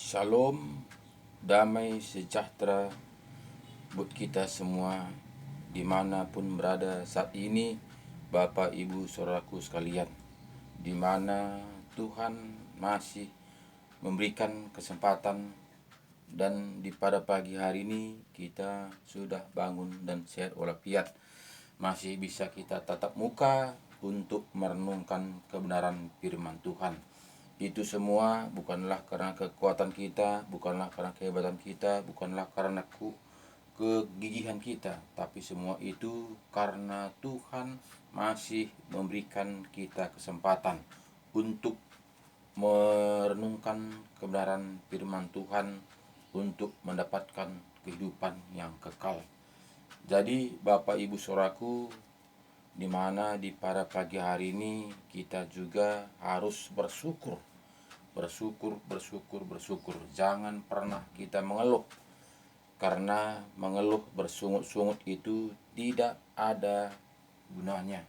Shalom, damai sejahtera buat kita semua dimanapun berada saat ini, Bapak Ibu Saudaraku sekalian, dimana Tuhan masih memberikan kesempatan dan pada pagi hari ini kita sudah bangun dan sehat walafiat, masih bisa kita tatap muka untuk merenungkan kebenaran firman Tuhan. Itu semua bukanlah karena kekuatan kita, bukanlah karena kehebatan kita, bukanlah karena kegigihan kita, tapi semua itu karena Tuhan masih memberikan kita kesempatan untuk merenungkan kebenaran firman Tuhan untuk mendapatkan kehidupan yang kekal. Jadi Bapak Ibu Saudaraku, di mana di pada pagi hari ini kita juga harus bersyukur. Jangan pernah kita mengeluh, karena mengeluh bersungut-sungut itu tidak ada gunanya.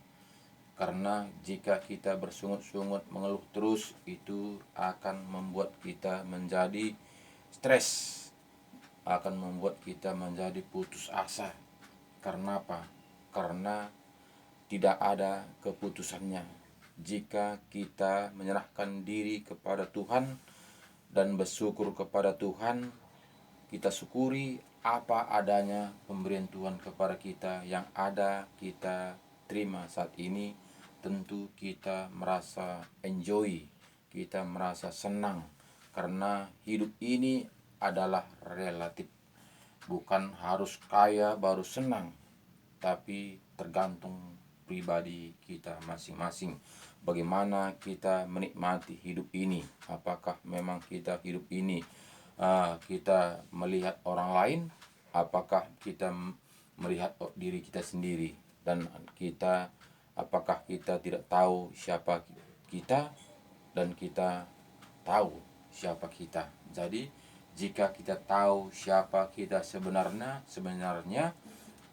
Karena jika kita bersungut-sungut mengeluh terus, itu akan membuat kita menjadi stres, akan membuat kita menjadi putus asa. Karena apa? Karena tidak ada keputusannya. Jika kita menyerahkan diri kepada Tuhan dan bersyukur kepada Tuhan, kita syukuri apa adanya pemberian Tuhan kepada kita yang ada kita terima saat ini. Tentu kita merasa enjoy, kita merasa senang, karena hidup ini adalah relatif. Bukan harus kaya baru senang, tapi tergantung pribadi kita masing-masing. Bagaimana kita menikmati hidup ini? Apakah memang kita hidup ini kita melihat orang lain? Apakah kita melihat diri kita sendiri? Dan apakah kita tidak tahu siapa kita dan kita tahu siapa kita? Jadi jika kita tahu siapa kita sebenarnya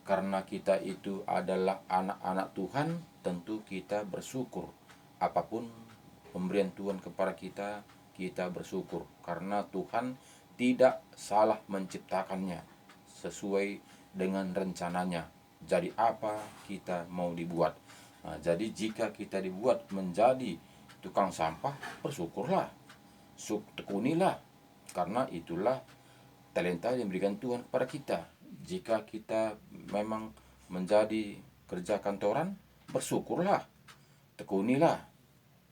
karena kita itu adalah anak-anak Tuhan, tentu kita bersyukur. Apapun pemberian Tuhan kepada kita, kita bersyukur. Karena Tuhan tidak salah menciptakannya, sesuai dengan rencananya. Jadi apa kita mau dibuat? Nah, jadi jika kita dibuat menjadi tukang sampah, bersyukurlah, tekunilah. Karena itulah talenta yang diberikan Tuhan kepada kita. Jika kita memang menjadi kerja kantoran, bersyukurlah, tekunilah,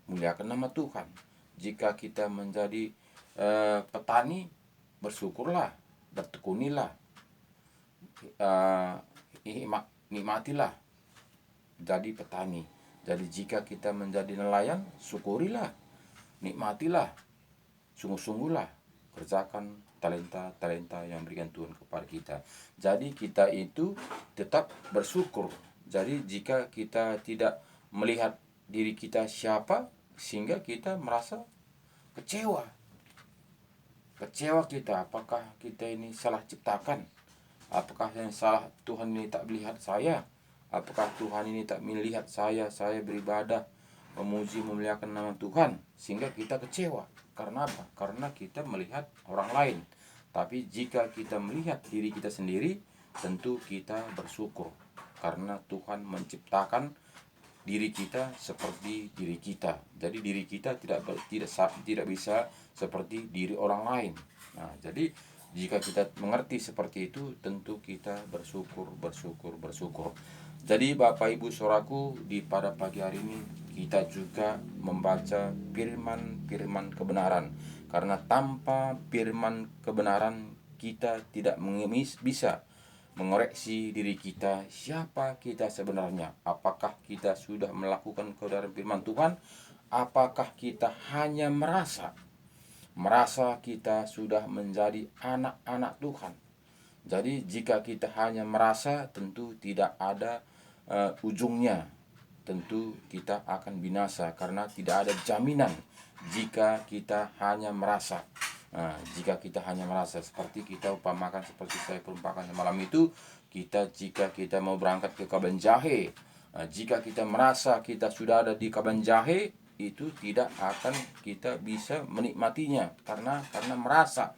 muliakan nama Tuhan. Jika kita menjadi petani, bersyukurlah, bertekunilah, nikmatilah jadi petani. Jadi jika kita menjadi nelayan, syukurilah, nikmatilah, sungguh-sungguhlah, kerjakan talenta yang berikan Tuhan kepada kita. Jadi kita itu tetap bersyukur. Jadi jika kita tidak melihat diri kita siapa, sehingga kita merasa kecewa kita, apakah kita ini salah ciptakan? Apakah yang salah Tuhan ini tak melihat saya? Apakah Tuhan ini tak melihat saya beribadah, memuji, memuliakan nama Tuhan, sehingga kita kecewa? Karena apa? Karena kita melihat orang lain. Tapi jika kita melihat diri kita sendiri, tentu kita bersyukur, karena Tuhan menciptakan diri kita seperti diri kita. Jadi diri kita tidak bisa seperti diri orang lain. Nah, jadi jika kita mengerti seperti itu, tentu kita bersyukur. Jadi Bapak Ibu Saudaraku, di pada pagi hari ini kita juga membaca firman kebenaran. Karena tanpa firman kebenaran, kita tidak bisa mengoreksi diri kita, siapa kita sebenarnya. Apakah kita sudah melakukan kebenaran firman Tuhan? Apakah kita hanya merasa kita sudah menjadi anak-anak Tuhan? Jadi jika kita hanya merasa, tentu tidak ada ujungnya. Tentu kita akan binasa, karena tidak ada jaminan jika kita hanya merasa. Jika kita hanya merasa, seperti kita umpamakan, seperti saya perumpakan malam itu, jika kita mau berangkat ke Kabanjahe, jika kita merasa kita sudah ada di Kabanjahe, itu tidak akan kita bisa menikmatinya karena merasa.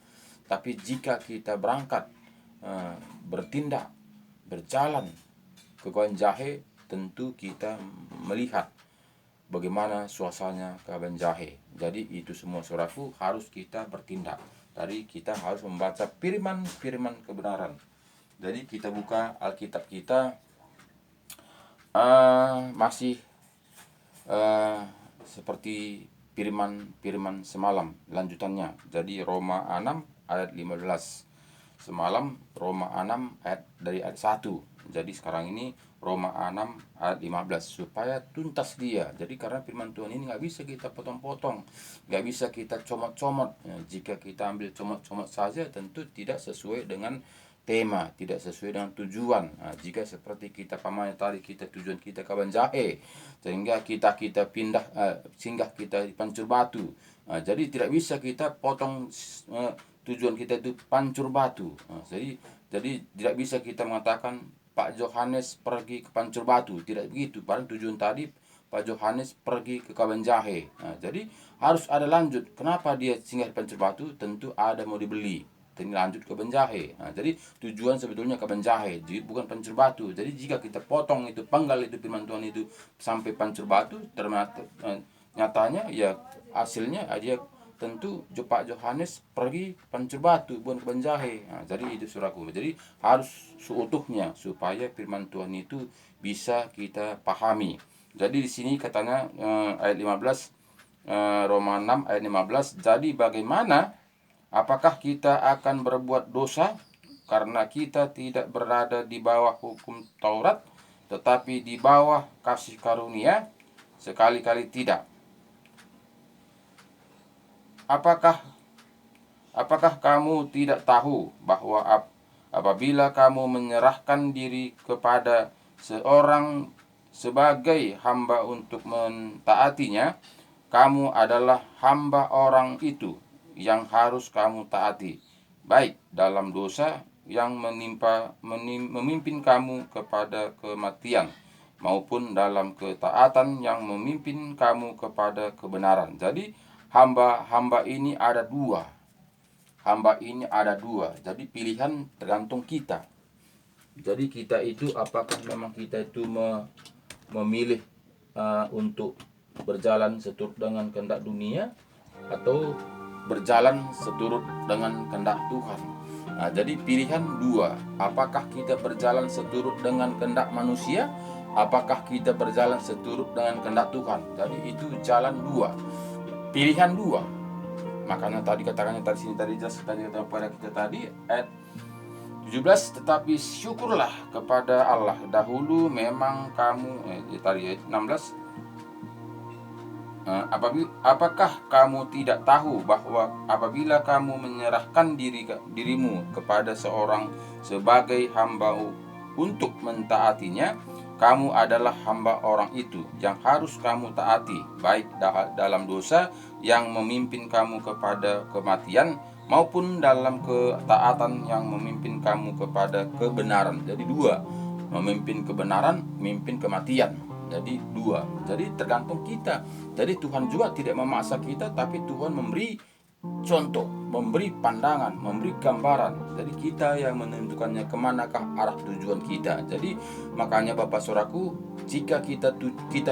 Tapi jika kita berangkat, bertindak, berjalan ke Kaban Jahe, tentu kita melihat bagaimana suasananya Kaban Jahe. Jadi itu semua saudaraku harus kita bertindak. Tadi kita harus membaca firman-firman kebenaran. Jadi kita buka Alkitab kita, masih seperti firman semalam lanjutannya. Jadi Roma 6 ayat 15. Semalam Roma 6 ayat dari ayat 1. Jadi sekarang ini Roma 6 ayat 15, supaya tuntas dia. Jadi karena firman Tuhan ini nggak bisa kita potong-potong, nggak bisa kita comot-comot. Jika kita ambil comot-comot saja, tentu tidak sesuai dengan tema, tidak sesuai dengan tujuan. Jika seperti kita pamannya tadi, kita tujuan kita Kaban Jahe, sehingga kita pindah, singgah kita di Pancur Batu. Jadi tidak bisa kita potong, tujuan kita itu Pancur Batu. Jadi tidak bisa kita mengatakan Pak Yohanes pergi ke Pancur Batu, tidak begitu. Padahal tujuan tadi Pak Yohanes pergi ke Kaban Jahe. Jadi harus ada lanjut. Kenapa dia singgah di Pancur Batu? Tentu ada mau dibeli. Ini lanjut ke Kaban Jahe. Jadi tujuan sebetulnya Kaban Jahe, jadi bukan Pancur Batu. Jadi jika kita potong itu, penggal itu firman Tuhan itu sampai Pancur Batu, ternyata nyatanya ya hasilnya dia tentu Pak Yohanes pergi ke Pancur Batu, bukan ke Kaban Jahe. Jadi itu suraku. Jadi harus seutuhnya supaya firman Tuhan itu bisa kita pahami. Jadi di sini katanya, ayat 15, Roma 6 ayat 15. Jadi bagaimana? Apakah kita akan berbuat dosa karena kita tidak berada di bawah hukum Taurat, tetapi di bawah kasih karunia? Sekali-kali tidak. Apakah kamu tidak tahu bahwa apabila kamu menyerahkan diri kepada seorang sebagai hamba untuk mentaatinya, kamu adalah hamba orang itu yang harus kamu taati, baik dalam dosa yang memimpin kamu kepada kematian, maupun dalam ketaatan yang memimpin kamu kepada kebenaran. Jadi hamba ini ada dua. Jadi pilihan tergantung kita. Jadi kita itu apakah memang kita itu memilih untuk berjalan seturut dengan kehendak dunia atau berjalan seturut dengan kehendak Tuhan. Jadi pilihan dua. Apakah kita berjalan seturut dengan kehendak manusia? Apakah kita berjalan seturut dengan kehendak Tuhan? Jadi itu jalan dua. Pilihan dua. Makanya tadi katakannya tadi sini tadi jelas tadi kata pada kita tadi ayat 17, tetapi syukurlah kepada Allah dahulu memang kamu tadi ayat 16, apakah kamu tidak tahu bahwa apabila kamu menyerahkan dirimu kepada seorang sebagai hamba untuk mentaatinya, kamu adalah hamba orang itu yang harus kamu taati, baik dalam dosa yang memimpin kamu kepada kematian, maupun dalam ketaatan yang memimpin kamu kepada kebenaran. Jadi dua, memimpin kebenaran, memimpin kematian. Jadi dua. Jadi tergantung kita. Jadi Tuhan juga tidak memaksa kita, tapi Tuhan memberi contoh, memberi pandangan, memberi gambaran. Jadi kita yang menentukannya kemanakah arah tujuan kita. Jadi makanya Bapak Saudaraku, jika kita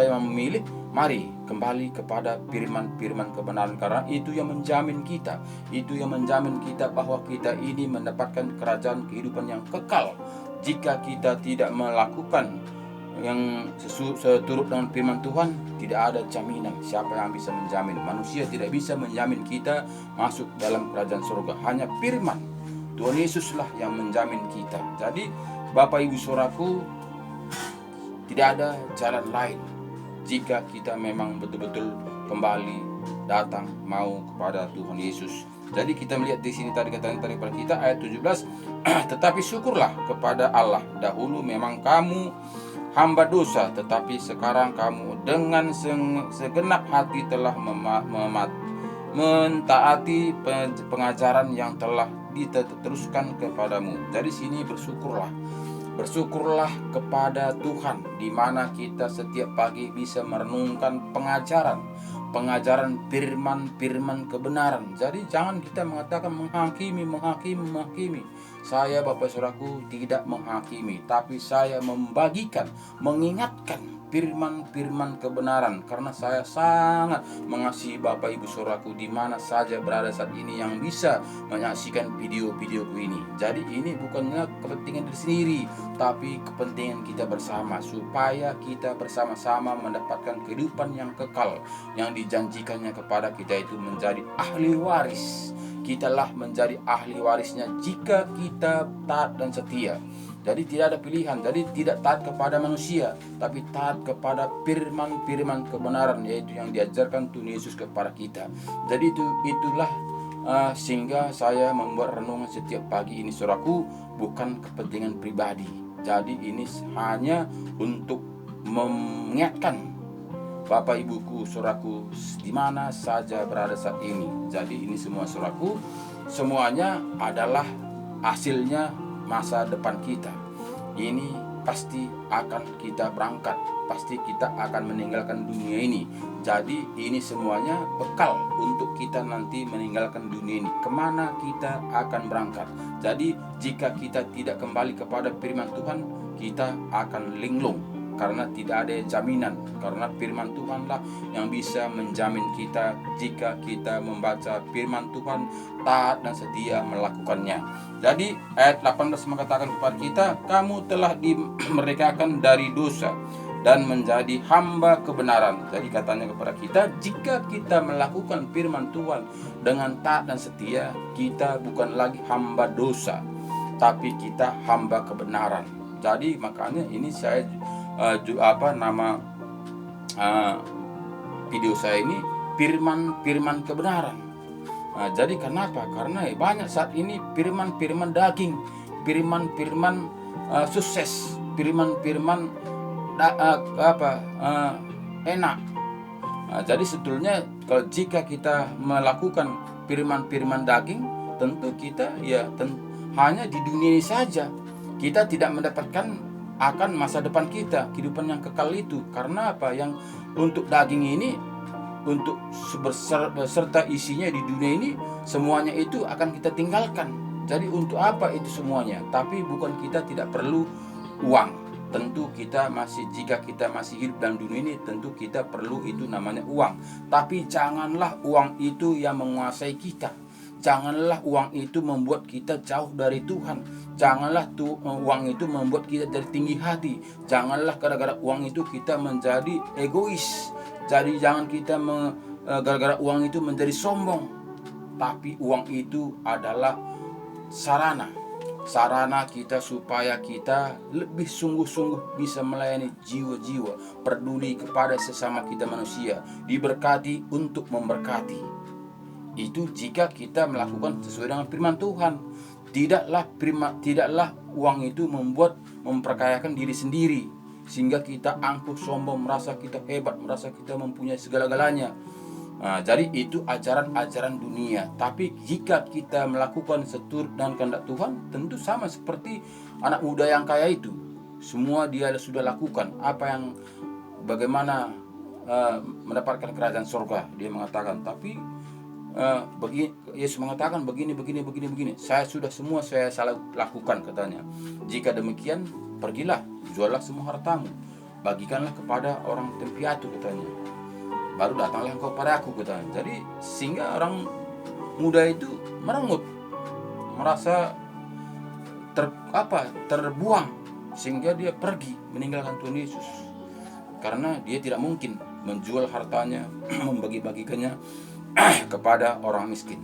yang memilih, mari kembali kepada firman-firman kebenaran, karena itu yang menjamin kita. Itu yang menjamin kita bahwa kita ini mendapatkan kerajaan kehidupan yang kekal. Jika kita tidak melakukan yang seturut dengan firman Tuhan, tidak ada jaminan. Siapa yang bisa menjamin? Manusia tidak bisa menjamin kita masuk dalam kerajaan surga. Hanya firman Tuhan Yesuslah yang menjamin kita. Jadi Bapak Ibu Saudaraku, tidak ada jalan lain jika kita memang betul-betul kembali datang mau kepada Tuhan Yesus. Jadi kita melihat di sini tadi kata pada kita ayat 17, tetapi syukurlah kepada Allah dahulu memang kamu hamba dosa, tetapi sekarang kamu dengan segenap hati telah mentaati pengajaran yang telah diteruskan kepadamu. Dari sini bersुkurlah kepada Tuhan, di mana kita setiap pagi bisa merenungkan pengajaran, pengajaran firman kebenaran. Jadi jangan kita mengatakan menghakimi. Saya Bapak Saudaraku tidak menghakimi, tapi saya membagikan, mengingatkan firman kebenaran, karena saya sangat mengasihi Bapak Ibu Saudaraku di mana saja berada saat ini yang bisa menyaksikan video-videoku ini. Jadi ini bukannya kepentingan diri sendiri, tapi kepentingan kita bersama, supaya kita bersama-sama mendapatkan kehidupan yang kekal yang dijanjikannya kepada kita, itu menjadi ahli waris. Kitalah menjadi ahli warisnya jika kita taat dan setia. Jadi tidak ada pilihan. Jadi tidak taat kepada manusia, tapi taat kepada firman kebenaran, yaitu yang diajarkan Tuhan Yesus kepada kita. Jadi itulah sehingga saya membuat renungan setiap pagi ini, saudaraku, bukan kepentingan pribadi. Jadi ini hanya untuk mengingatkan Bapak Ibuku, saudaraku, di mana saja berada saat ini. Jadi ini semua, saudaraku, semuanya adalah hasilnya masa depan kita. Ini pasti akan kita berangkat, pasti kita akan meninggalkan dunia ini. Jadi ini semuanya bekal untuk kita nanti meninggalkan dunia ini. Kemana kita akan berangkat? Jadi jika kita tidak kembali kepada firman Tuhan, kita akan linglung, karena tidak ada jaminan. Karena firman Tuhanlah yang bisa menjamin kita jika kita membaca firman Tuhan, taat dan setia melakukannya. Jadi ayat 18 mengatakan kepada kita, kamu telah dimerdekakan dari dosa dan menjadi hamba kebenaran. Jadi katanya kepada kita, jika kita melakukan firman Tuhan dengan taat dan setia, kita bukan lagi hamba dosa, tapi kita hamba kebenaran. Jadi makanya ini saya video saya ini firman kebenaran. Nah, jadi kenapa? Karena banyak saat ini firman daging, firman sukses, firman enak. Nah, jadi sebetulnya kalau jika kita melakukan firman daging, tentu kita hanya di dunia ini saja. Kita tidak mendapatkan akan masa depan kita, kehidupan yang kekal itu. Karena apa? Yang untuk daging ini, untuk beserta isinya di dunia ini, semuanya itu akan kita tinggalkan. Jadi untuk apa itu semuanya? Tapi bukan kita tidak perlu uang. Tentu kita jika kita masih hidup dalam dunia ini, tentu kita perlu itu namanya uang. Tapi janganlah uang itu yang menguasai kita. Janganlah uang itu membuat kita jauh dari Tuhan. Janganlah uang itu membuat kita jadi tinggi hati. Janganlah gara-gara uang itu kita menjadi egois. Jadi jangan kita gara-gara uang itu menjadi sombong. Tapi uang itu adalah sarana kita supaya kita lebih sungguh-sungguh bisa melayani jiwa-jiwa, peduli kepada sesama kita manusia, diberkati untuk memberkati. Itu jika kita melakukan sesuai dengan firman Tuhan. Tidaklah uang itu memperkayakan diri sendiri, sehingga kita angkuh, sombong, merasa kita hebat, merasa kita mempunyai segala-galanya. Nah, jadi itu ajaran dunia. Tapi jika kita melakukan seturut dengan kehendak Tuhan, tentu sama seperti anak muda yang kaya itu. Semua dia sudah lakukan bagaimana mendapatkan kerajaan surga. Dia mengatakan, tapi Yesus mengatakan begini. Saya lakukan, katanya. Jika demikian, pergilah, juallah semua hartamu, bagikanlah kepada orang yatim piatu, katanya. Baru datanglah engkau pada aku, katanya. Jadi sehingga orang muda itu merengut, merasa terbuang, sehingga dia pergi meninggalkan Tuhan Yesus. Karena dia tidak mungkin menjual hartanya, membagi-bagikannya kepada orang miskin.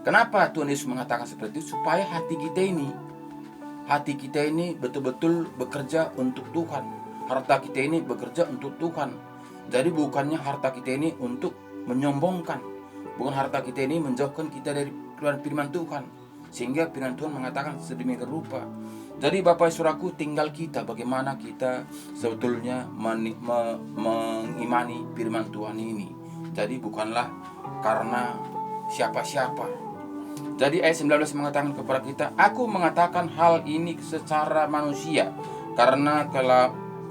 Kenapa Tuhan Yesus mengatakan seperti itu? Supaya hati kita ini betul-betul bekerja untuk Tuhan. Harta kita ini bekerja untuk Tuhan. Jadi bukannya harta kita ini untuk menyombongkan, bukan harta kita ini menjauhkan kita dari firman Tuhan, sehingga firman Tuhan mengatakan sedemikian rupa. Jadi Bapak Saudaraku, tinggal kita bagaimana kita sebetulnya mengimani firman Tuhan ini. Jadi bukanlah karena siapa-siapa. Jadi ayat 19 mengatakan kepada kita, aku mengatakan hal ini secara manusia, karena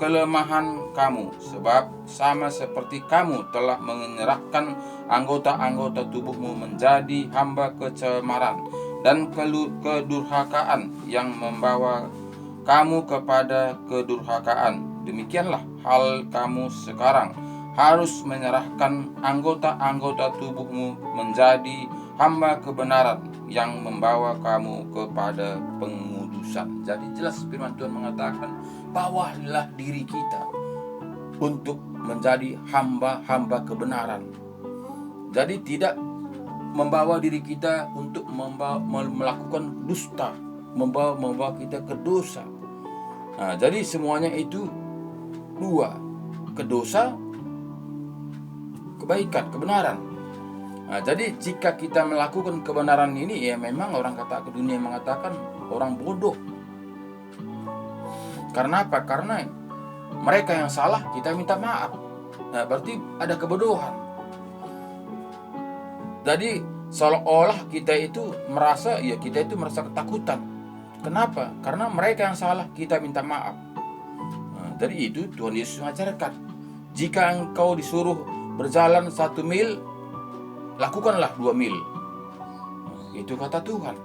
kelemahan kamu, sebab sama seperti kamu telah menyerahkan anggota-anggota tubuhmu menjadi hamba kecemaran dan kedurhakaan yang membawa kamu kepada kedurhakaan. Demikianlah hal kamu sekarang harus menyerahkan anggota-anggota tubuhmu menjadi hamba kebenaran yang membawa kamu kepada pengudusan. Jadi jelas firman Tuhan mengatakan, bawalah diri kita untuk menjadi hamba-hamba kebenaran. Jadi tidak membawa diri kita untuk melakukan dusta, membawa kita ke dosa. Nah, jadi semuanya itu dua, ke dosa, kebaikan, kebenaran. Nah, jadi jika kita melakukan kebenaran ini, ya memang orang kata ke dunia mengatakan orang bodoh. Karena apa? Karena mereka yang salah kita minta maaf. Nah, berarti ada kebodohan. Jadi seolah-olah kita itu merasa ketakutan. Kenapa? Karena mereka yang salah kita minta maaf. Nah, jadi itu Tuhan Yesus mengajarkan, jika engkau disuruh berjalan 1 mil, lakukanlah 2 mil. Itu kata Tuhan.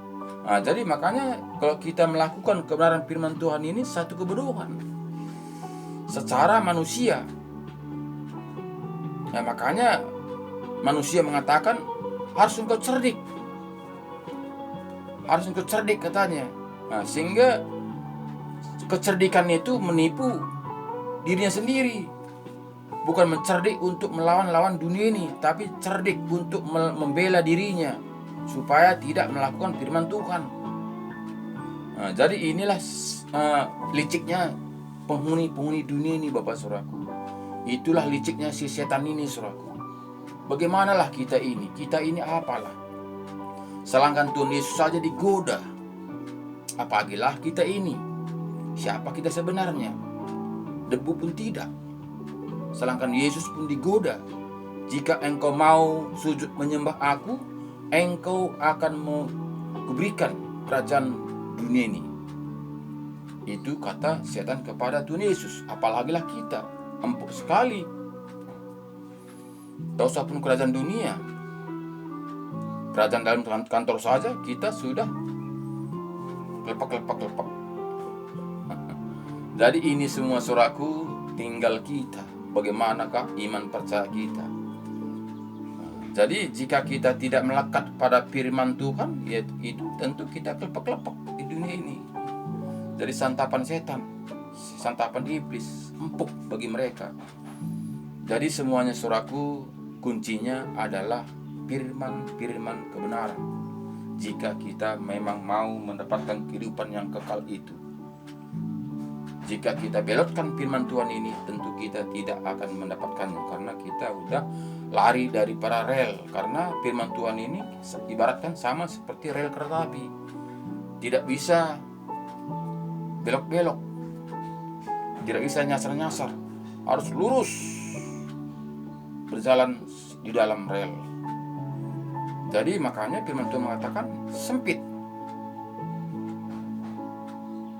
Nah, jadi makanya kalau kita melakukan kebenaran firman Tuhan ini satu kebodohan secara manusia. Nah, makanya manusia mengatakan harus engkau cerdik. Harus engkau cerdik katanya. Nah, sehingga kecerdikan itu menipu dirinya sendiri. Bukan mencerdik untuk melawan dunia ini, tapi cerdik untuk membela dirinya supaya tidak melakukan firman Tuhan. Nah, jadi inilah liciknya penghuni dunia ini, Bapak Saudaraku. Itulah liciknya si setan ini, Saudaraku. Bagaimanalah kita ini apalah? Selangkan Tuhan Yesus saja digoda, apagilah kita ini? Siapa kita sebenarnya? Debu pun tidak. Selangkan Yesus pun digoda. Jika engkau mau sujud menyembah aku, engkau akan kuberikan kerajaan dunia ini. Itu kata setan kepada Tuhan Yesus. Apalagilah kita, empuk sekali. Tak usah pun kerajaan dunia, kerajaan dalam kantor saja kita sudah kelepak. Jadi ini semua saudaraku, tinggal kita. Bagaimanakah iman percaya kita? Jadi jika kita tidak melekat pada firman Tuhan, ya itu tentu kita kelepak di dunia ini. Jadi santapan setan, santapan iblis, empuk bagi mereka. Jadi semuanya saudaraku, kuncinya adalah firman kebenaran. Jika kita memang mau mendapatkan kehidupan yang kekal itu. Jika kita belotkan firman Tuhan ini, tentu kita tidak akan mendapatkannya, karena kita udah lari dari para rel. Karena firman Tuhan ini ibaratkan sama seperti rel kereta api, tidak bisa belok-belok, tidak bisa nyasar-nyasar, harus lurus berjalan di dalam rel. Jadi makanya firman Tuhan mengatakan sempit.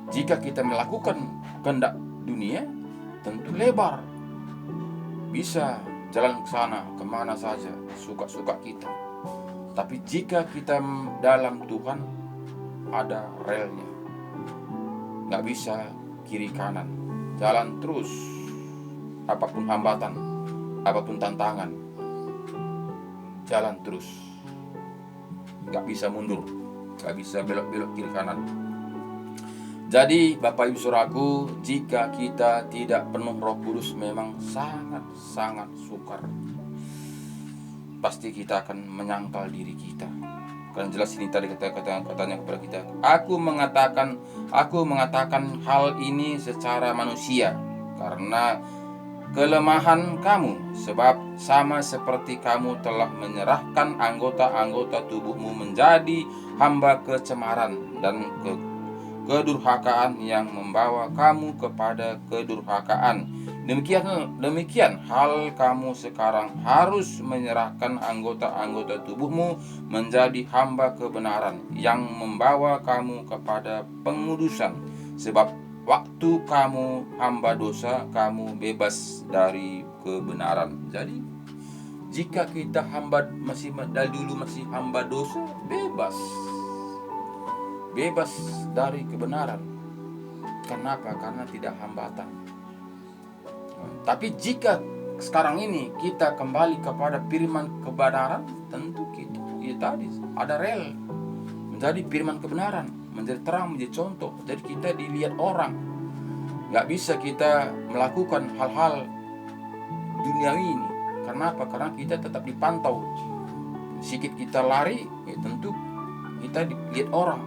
Jika kita melakukan kehendak dunia, tentu lebar, bisa jalan ke sana kemana saja suka-suka kita. Tapi jika kita dalam Tuhan, ada relnya, nggak bisa kiri kanan, jalan terus. Apapun hambatan, apapun tantangan, jalan terus, nggak bisa mundur, nggak bisa belok-belok kiri kanan. Jadi Bapak Ibu Saudaraku, jika kita tidak penuh Roh Kudus, memang sangat sukar. Pasti kita akan menyangkal diri kita. Karena jelas ini tadi katanya kepada kita, Aku mengatakan hal ini secara manusia, karena kelemahan kamu, sebab sama seperti kamu telah menyerahkan anggota-anggota tubuhmu menjadi hamba kecemaran dan kedurhakaan yang membawa kamu kepada kedurhakaan. Demikian hal kamu sekarang harus menyerahkan anggota-anggota tubuhmu menjadi hamba kebenaran yang membawa kamu kepada pengudusan. Sebab waktu kamu hamba dosa, kamu bebas dari kebenaran. Jadi jika kita dari dulu masih hamba dosa, bebas dari kebenaran. Kenapa? Karena tidak hambatan. Tapi jika sekarang ini kita kembali kepada firman kebenaran, tentu kita tadi ada rel menjadi firman kebenaran, menjadi terang, menjadi contoh. Jadi kita dilihat orang. Nggak bisa kita melakukan hal-hal duniawi ini. Kenapa? Karena kita tetap dipantau. Sedikit kita lari, tentu kita dilihat orang.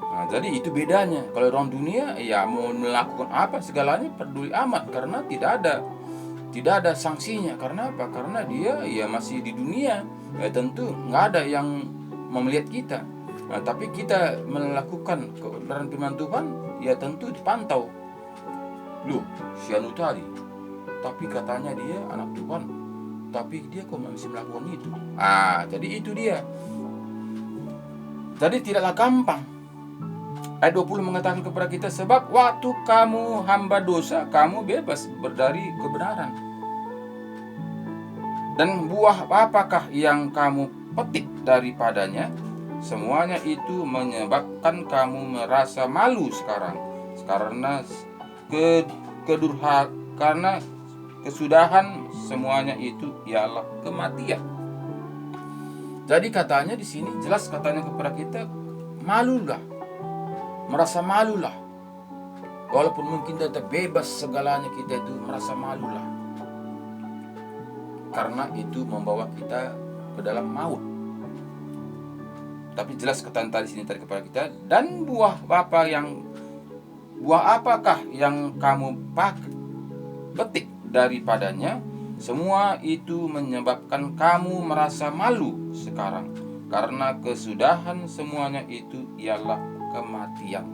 Nah, jadi itu bedanya. Kalau orang dunia, ya mau melakukan apa segalanya peduli amat, karena tidak ada sanksinya. Karena apa? Karena dia ya masih di dunia. Tentu nggak ada yang melihat kita. Nah, tapi kita melakukan kebenaran firman Tuhan, ya tentu dipantau. Loh, si anu tadi, tapi katanya dia anak Tuhan, tapi dia kok masih melakukan itu. Jadi itu dia. Jadi tidaklah gampang. Ayat 20 mengatakan kepada kita, sebab waktu kamu hamba dosa, kamu bebas dari kebenaran. Dan buah apakah yang kamu petik daripadanya? Semuanya itu menyebabkan kamu merasa malu sekarang, karena karena kesudahan semuanya itu ialah kematian. Jadi katanya di sini jelas katanya kepada kita, malulah, merasa malulah. Walaupun mungkin kita bebas segalanya, kita itu merasa malulah, karena itu membawa kita ke dalam maut. Tapi jelas kata tadi sini tadi kepada kita, dan buah apakah yang kamu petik daripadanya? Semua itu menyebabkan kamu merasa malu sekarang, karena kesudahan semuanya itu ialah kematian.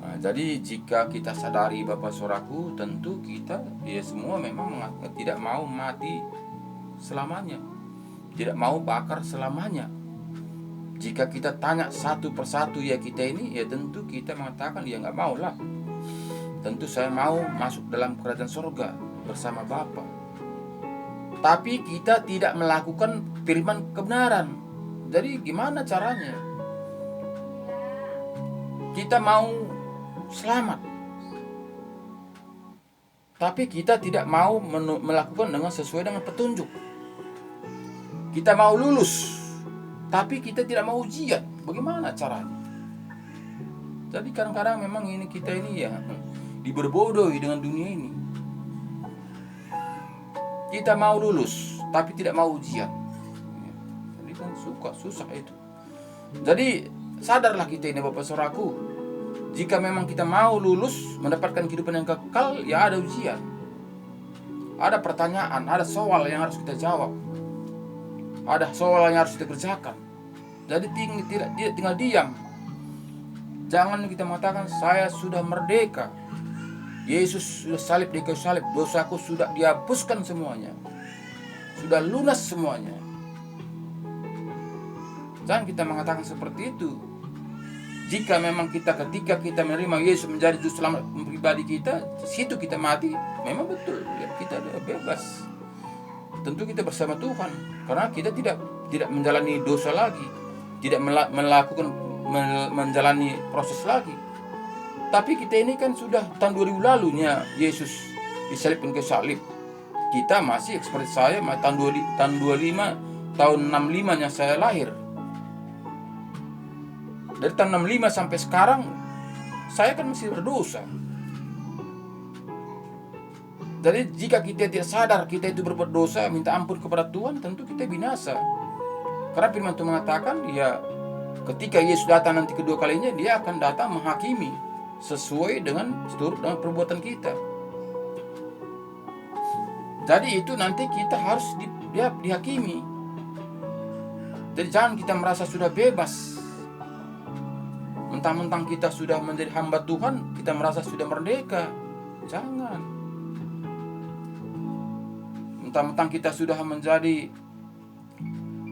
Nah, jadi jika kita sadari Bapak Saudaraku, tentu kita semua memang tidak mau mati selamanya, tidak mau bakar selamanya. Jika kita tanya satu persatu kita ini, tentu kita mengatakan nggak mau lah. Tentu saya mau masuk dalam kerajaan surga bersama Bapa. Tapi kita tidak melakukan firman kebenaran. Jadi gimana caranya? Kita mau selamat, tapi kita tidak mau melakukan sesuai dengan petunjuk. Kita mau lulus, tapi kita tidak mau ujian. Bagaimana caranya? Jadi kadang-kadang memang kita diberbodohi dengan dunia ini. Kita mau lulus, tapi tidak mau ujian. Jadi kan susah itu. Jadi sadarlah kita ini Bapak Saudaraku, jika memang kita mau lulus, mendapatkan kehidupan yang kekal, ada ujian, ada pertanyaan, ada soal yang harus kita jawab, ada soal yang harus kita kerjakan. Jadi tidak tinggal diam. Jangan kita mengatakan saya sudah merdeka, Yesus sudah salib di kayu salib, dosaku sudah dihapuskan semuanya, sudah lunas semuanya. Jangan kita mengatakan seperti itu. Jika memang ketika kita menerima Yesus menjadi juru selamat pribadi kita, di situ kita mati, memang betul kita bebas. Tentu kita bersama Tuhan, karena kita tidak menjalani dosa lagi, tidak menjalani proses lagi. Tapi kita ini kan sudah tahun 2000 lalunya Yesus disalibkan ke salib. Kita masih seperti saya tahun 25, tahun 65-nya saya lahir. Dari tahun 65 sampai sekarang saya kan masih berdosa. Jadi jika kita tidak sadar kita itu berbuat dosa, minta ampun kepada Tuhan, tentu kita binasa. Karena firman Tuhan mengatakan ketika Yesus datang nanti kedua kalinya, dia akan datang menghakimi sesuai dengan perbuatan kita. Jadi itu nanti kita harus dihakimi. Jadi jangan kita merasa sudah bebas, mentang-mentang kita sudah menjadi hamba Tuhan, kita merasa sudah merdeka. Jangan. Mentang-mentang kita sudah menjadi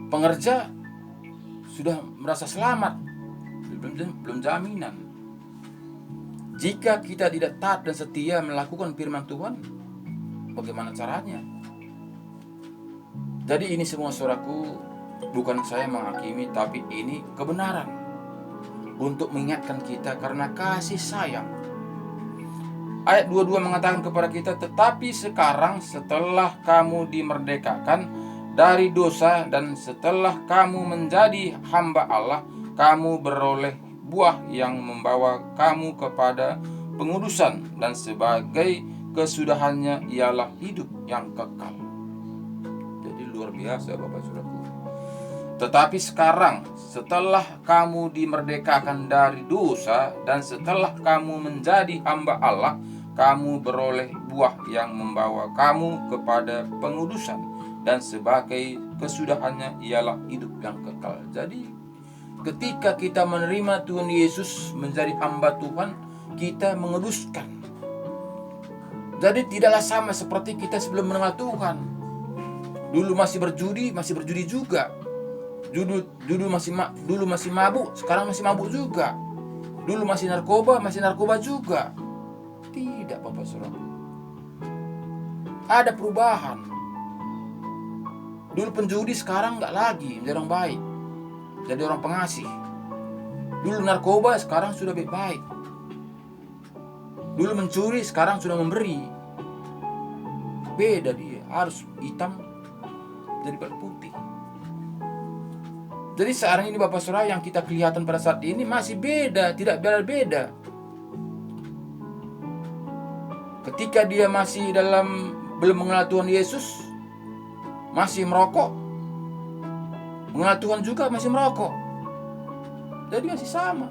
pengerja, sudah merasa selamat, belum jaminan. Jika kita tidak taat dan setia melakukan firman Tuhan, bagaimana caranya? Jadi ini semua saudaraku, bukan saya menghakimi, tapi ini kebenaran untuk mengingatkan kita karena kasih sayang. Ayat 22 mengatakan kepada kita, tetapi sekarang setelah kamu dimerdekakan dari dosa dan setelah kamu menjadi hamba Allah, kamu beroleh buah yang membawa kamu kepada pengudusan, dan sebagai kesudahannya ialah hidup yang kekal. Jadi luar biasa Bapak Saudaraku. Tetapi sekarang setelah kamu dimerdekakan dari dosa dan setelah kamu menjadi hamba Allah, kamu beroleh buah yang membawa kamu kepada pengudusan, dan sebagai kesudahannya ialah hidup yang kekal. Jadi ketika kita menerima Tuhan Yesus menjadi hamba Tuhan, kita menguduskan. Jadi tidaklah sama seperti kita sebelum mengenal Tuhan. Dulu masih berjudi juga. Dulu masih mabuk, sekarang masih mabuk juga. Dulu masih narkoba juga. Tidak Bapak Saudara. Ada perubahan. Dulu penjudi, sekarang nggak lagi menjadi orang baik, jadi orang pengasih. Dulu narkoba, sekarang sudah baik. Dulu mencuri, sekarang sudah memberi. Beda dia, harus hitam daripada putih. Jadi sekarang ini Bapak Saudara, yang kita kelihatan pada saat ini masih beda, tidak beda. Ketika dia masih belum mengenal Tuhan Yesus, masih merokok. Mengenal Tuhan juga masih merokok. Jadi masih sama.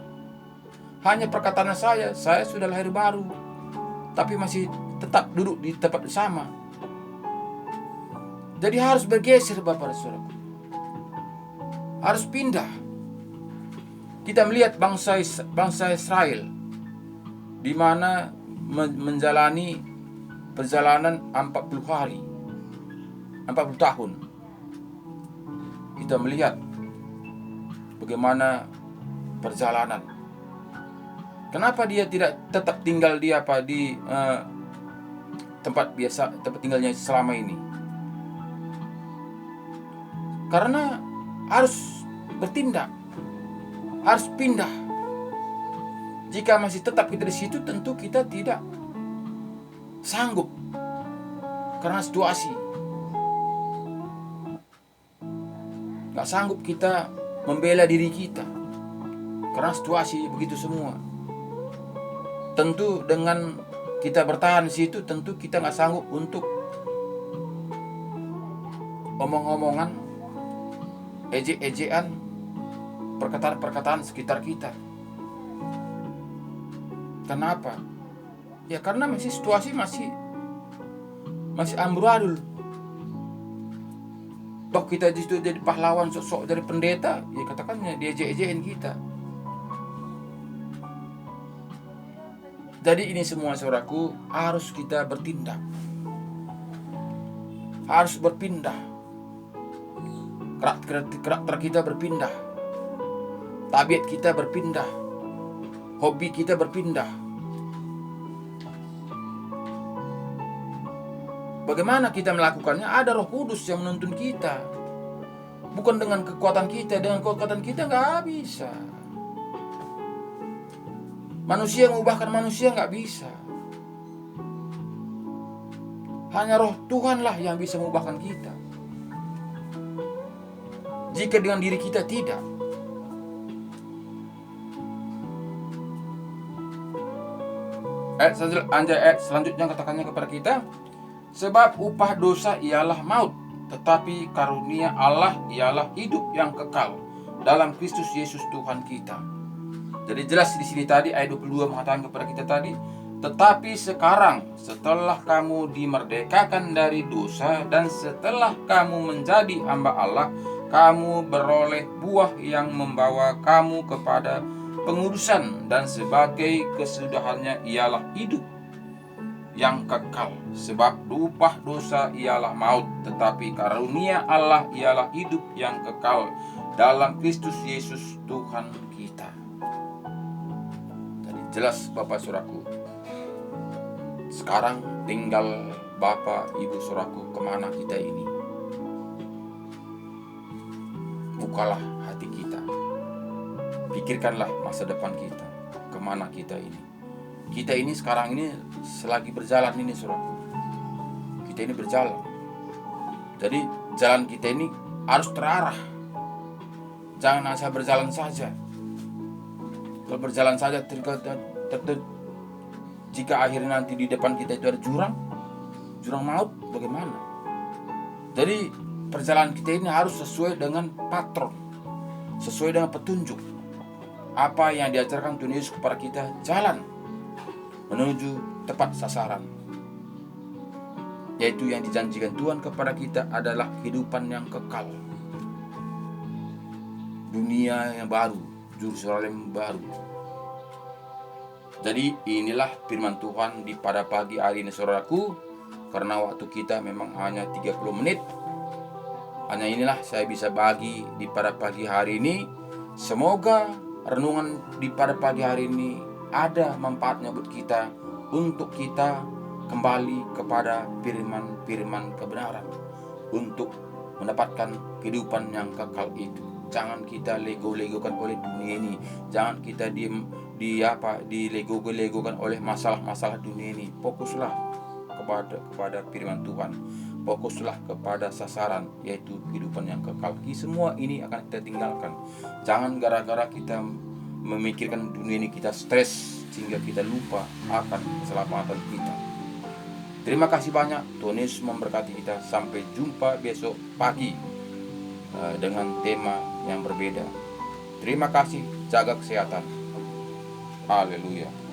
Hanya perkataan saya sudah lahir baru, tapi masih tetap duduk di tempat sama. Jadi harus bergeser Bapak dan Saudara. Harus pindah. Kita melihat bangsa Israel di mana menjalani perjalanan 40 hari, 40 tahun. Kita melihat bagaimana perjalanan. Kenapa dia tidak tetap tinggal di tempat tinggalnya selama ini? Karena harus bertindak, harus pindah. Jika masih tetap kita di situ, tentu kita tidak sanggup karena situasi. Nggak sanggup kita membela diri kita karena situasi begitu semua. Tentu dengan kita bertahan di situ, tentu kita nggak sanggup untuk omong-omongan, ejek-ejekan, perkataan-perkataan sekitar kita. Kenapa? Ya karena situasi masih amburadul. Toh kita justru jadi pahlawan, sok-sok dari pendeta, ya katakannya dia ejek-ejekin kita. Jadi ini semua saudaraku, harus kita bertindak, harus berpindah. Karakter kita berpindah, tabiat kita berpindah, hobi kita berpindah. Bagaimana kita melakukannya? Ada Roh Kudus yang menuntun kita, bukan dengan kekuatan kita. Dengan kekuatan kita nggak bisa. Manusia mengubahkan manusia nggak bisa. Hanya Roh Tuhanlah yang bisa mengubahkan kita. Jika dengan diri kita tidak. Ayat selanjutnya katakannya kepada kita, sebab upah dosa ialah maut, tetapi karunia Allah ialah hidup yang kekal dalam Kristus Yesus Tuhan kita. Jadi jelas di sini tadi ayat 22 mengatakan kepada kita tadi, tetapi sekarang setelah kamu dimerdekakan dari dosa dan setelah kamu menjadi hamba Allah, kamu beroleh buah yang membawa kamu kepada pengudusan, dan sebagai kesudahannya ialah hidup yang kekal. Sebab upah dosa ialah maut, tetapi karunia Allah ialah hidup yang kekal dalam Kristus Yesus Tuhan kita. Jadi Jelas Bapak Saudaraku, sekarang tinggal Bapak Ibu Saudaraku, kemana kita ini? Bukalah hati kita, pikirkanlah masa depan kita, kemana kita ini. Kita ini sekarang ini selagi berjalan ini Saudaraku, kita ini berjalan. Jadi jalan kita ini harus terarah. Jangan asal berjalan saja. Kalau berjalan saja jika akhirnya nanti di depan kita itu ada jurang maut, bagaimana? Jadi perjalanan kita ini harus sesuai dengan patron, sesuai dengan petunjuk apa yang diajarkan Tuhan Yesus kepada kita, jalan menuju tepat sasaran, yaitu yang dijanjikan Tuhan kepada kita adalah kehidupan yang kekal, dunia yang baru, Yerusalem baru. Jadi inilah firman Tuhan di pada pagi hari ini saudaraku. Karena waktu kita memang hanya 30 menit, hanya inilah saya bisa bagi di pada pagi hari ini. Semoga renungan di pada pagi hari ini ada manfaatnya buat kita, untuk kita kembali kepada firman-firman kebenaran, untuk mendapatkan kehidupan yang kekal itu. Jangan kita lego-legokan oleh dunia ini. Jangan kita dilego-legokan oleh masalah-masalah dunia ini. Fokuslah kepada firman Tuhan. Fokuslah kepada sasaran, yaitu kehidupan yang kekal. Semua ini akan kita tinggalkan. Jangan gara-gara kita memikirkan dunia ini kita stres sehingga kita lupa akan keselamatan kita. Terima kasih banyak. Tuhan Yesus memberkati kita. Sampai jumpa besok pagi dengan tema yang berbeda. Terima kasih. Jaga kesehatan. Haleluya.